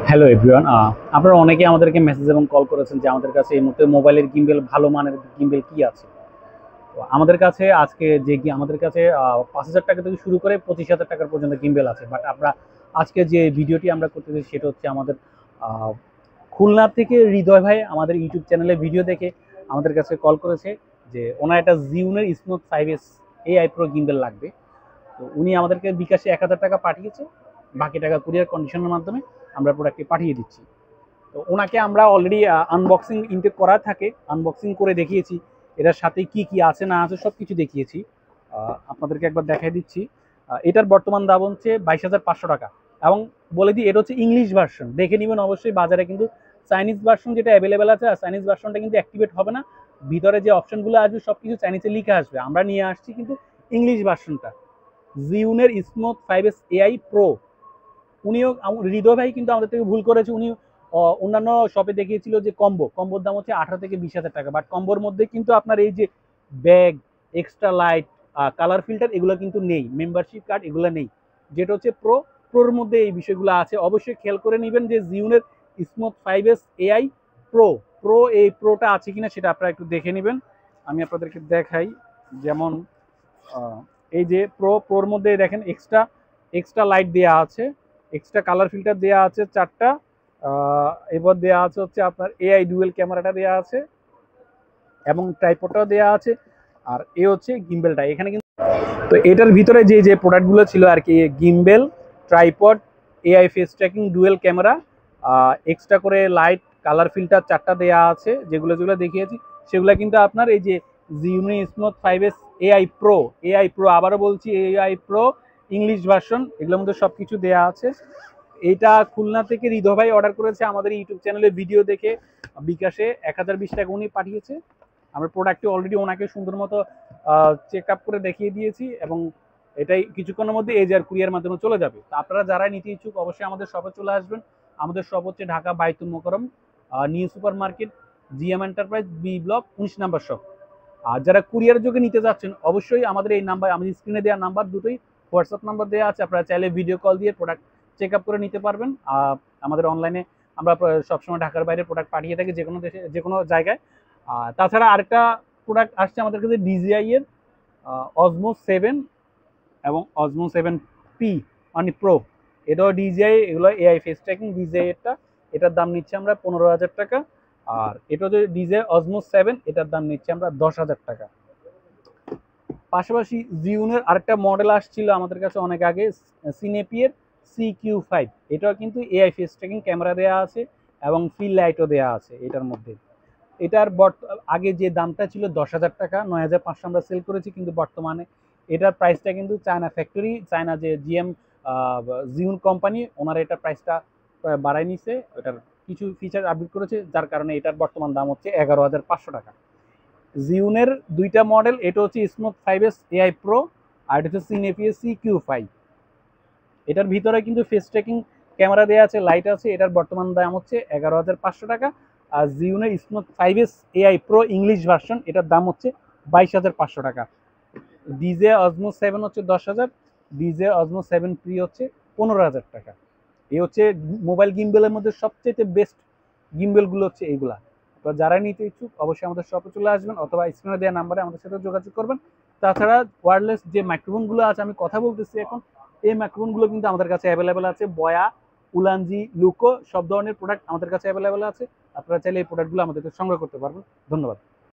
Hello everyone, আপনারা অনেকে আমাদেরকে মেসেজ এবং কল করেছেন যে আমাদের কাছে এই মুহূর্তে মোবাইলের গিম্বেল, ভালো মানের গিম্বেল কি আছে। তো আমাদের কাছে আজকে আমাদের কাছে 5,000 টাকা থেকে শুরু করে 25,000 টাকার পর্যন্ত গিম্বেল আছে। বাট আমরা আজকে যে ভিডিওটি আমরা করতেছি সেটা হচ্ছে আমাদের আহ, খুলনা থেকে হৃদয় ভাই আমাদের ইউটিউব চ্যানেলে ভিডিও দেখে আমাদের কাছে কল করেছে যে ওনার একটা জিউনের smooth 5S AI pro gimbal লাগবে। তো উনি আমাদেরকে বিকাশে 1,000 টাকা পাঠিয়েছে, বাকি টাকা কুরিয়ার কন্ডিশনের মাধ্যমে আমরা প্রোডাক্টটি পাঠিয়ে দিচ্ছি। তো ওনাকে আমরা অলরেডি আনবক্সিং ইনটেক করা থাকে, আনবক্সিং করে দেখিয়েছি, এটার সাথে কি কি আছে না আছে সব কিছু দেখিয়েছি। আপনাদেরকে একবার দেখাই দিচ্ছি। এটার বর্তমান দাম হচ্ছে 22,500 টাকা। এবং বলে দিই, এটা হচ্ছে ইংলিশ ভার্সন, দেখে নেবেন অবশ্যই। বাজারে কিন্তু চাইনিজ ভার্সন যেটা অ্যাভেলেবেল আছে, আর চাইনিজ ভার্সনটা কিন্তু অ্যাক্টিভেট হবে না। ভিতরে যে অপশনগুলো আসবে সব কিছু চাইনিজে লিখে আসবে, আমরা নিয়ে আসছি কিন্তু ইংলিশ ভার্সনটা। জিউনের স্মুথ 5S AI প্রো। উনিও হৃদয় ভাই কিন্তু আমাদের থেকে ভুল করেছে। উনি অন্যান্য শপে দেখিয়েছিল যে কম্বোর দাম হচ্ছে 18 থেকে 20,000 টাকা। বাট কম্বোর মধ্যে কিন্তু আপনার এই যে bag, extra light, colour filter এগুলো কিন্তু নেই, মেম্বারশিপ কার্ড এগুলো নেই। যেটা হচ্ছে প্রোর মধ্যে এই বিষয়গুলো আছে। অবশ্যই খেয়াল করে নেবেন যে জিউনের স্মুথ 5S AI প্রো এই প্রোটা আছে কিনা সেটা আপনারা একটু দেখে নেবেন। আমি আপনাদেরকে দেখাই। যেমন এই যে প্রোর মধ্যে দেখেন এক্সট্রা লাইট দেওয়া আছে, এক্সট্রা কালার ফিল্টার দেওয়া আছে 4টা। এবার দেওয়া আছে হচ্ছে আপনার AI ডুয়েল ক্যামেরাটা দেওয়া আছে এবং ট্রাইপডটাও দেওয়া আছে। আর এ হচ্ছে গিম্বেলটা এখানে কিন্তু। তো এটার ভিতরে যে যে প্রোডাক্টগুলো ছিল আর কি, gimbal, tripod, AI face tracking, dual camera, extra করে লাইট, কালার ফিল্টার 4টা দেওয়া আছে, যেগুলো যেগুলো দেখিয়েছি সেগুলো কিন্তু আপনার এই যে জিউনি স্মুথ 5S AI প্রো, আবারও বলছি AI প্রো ইংলিশ ভার্সন, এগুলোর মধ্যে সব কিছু দেওয়া আছে। এইটা খুলনা থেকে হৃদয় ভাই অর্ডার করেছে আমাদের ইউটিউব চ্যানেলে ভিডিও দেখে, বিকাশে 1,020 টাকা উনি পাঠিয়েছে। আমরা প্রোডাক্টটি অলরেডি ওনাকে সুন্দর মতো চেক আপ করে দেখিয়ে দিয়েছি এবং এটাই কিছুক্ষণের মধ্যে এজার কুরিয়ার মাধ্যমে চলে যাবে। তো আপনারা যারা নিতে ইচ্ছুক অবশ্যই আমাদের শপে চলে আসবেন। আমাদের শপ হচ্ছে Dhaka Baitul Mokarram, new super market, GM enterprise, B block, 19 number shop. আর যারা কুরিয়ার যোগে নিতে যাচ্ছেন অবশ্যই আমাদের এই নাম্বার, আমাদের স্ক্রিনে দেওয়া নাম্বার দুটোই হোয়াটসঅ্যাপ নাম্বার দেওয়া আছে, আপনারা চাইলে ভিডিও কল দিয়ে প্রোডাক্ট চেক আপ করে নিতে পারবেন। আমাদের অনলাইনে আমরা সবসময় ঢাকার বাইরে প্রোডাক্ট পাঠিয়ে থাকি, যে কোনো দেশে যে কোনো জায়গায়। তাছাড়া আরেকটা প্রোডাক্ট আসছে আমাদের কাছে ডিজিআই এর অজমো 7 এবং অজমো 7 পি মানে প্রো। এটাও ডিজিআই, এগুলো AI ফেস ট্র্যাকিং ডিজিআই এরটা। এটার দাম নিচ্ছে আমরা 15,000 টাকা। আর এটা হচ্ছে ডিজিআই অজমো 7, এটার দাম নিচ্ছে আমরা 10,000 টাকা। পাশাপাশি জিউনের আরেকটা মডেল আসছিল আমাদের কাছে অনেক আগে, সিনেপিয়ের CQ5। এটাও কিন্তু AI ফেস ট্র্যাকিং ক্যামেরা দেওয়া আছে এবং ফিল লাইটও দেওয়া আছে এটার মধ্যে। এটার আগে যে দামটা ছিল 10,000 টাকা, 9,500 আমরা সেল করেছি, কিন্তু বর্তমানে এটার প্রাইসটা কিন্তু চায়না ফ্যাক্টরি, চায়না যে জিএম জিউন কোম্পানি, ওনারা এটার প্রাইসটা বাড়াই নিছে। এটার কিছু ফিচার আপডেট করেছে, যার কারণে এটার বর্তমান দাম হচ্ছে 11,500 টাকা। জিউনের দুইটা মডেল, এটা হচ্ছে স্মুথ 5S AI প্রো, আর এটা হচ্ছে সিনেপিয়ার CQ5। এটার ভিতরে কিন্তু ফেস ট্র্যাকিং ক্যামেরা দেওয়া আছে, লাইট আছে। এটার বর্তমান দাম হচ্ছে 11,500 টাকা। আর জিউনের smooth 5S AI pro English version, এটার দাম হচ্ছে 22,500 টাকা। ডিজে অজমো 7 হচ্ছে 10,000, ডিজে অজমো 7 প্রি হচ্ছে 15,000 টাকা। এই হচ্ছে মোবাইল গিম্বেলের মধ্যে সবচেয়ে বেস্ট গিম্বেলগুলো হচ্ছে এইগুলা। তো যারা নিতে ইচ্ছুক অবশ্যই আমাদের শপে চলে আসবেন, অথবা স্ক্রিনে দেওয়া নাম্বারে আমাদের সাথে যোগাযোগ করবেন। তাছাড়া ওয়্যারলেস যে মাইক্রোফোনগুলো আছে, আমি কথা বলতেছি এখন, এই মাইক্রোফোনগুলো কিন্তু আমাদের কাছে অ্যাভেলেবেল আছে। বয়া, উলানজি, লুকো সব ধরনের প্রোডাক্ট আমাদের কাছে অ্যাভেলেবেল আছে। আপনারা চাইলে এই প্রোডাক্টগুলো আমাদের সংগ্রহ করতে পারবেন। ধন্যবাদ।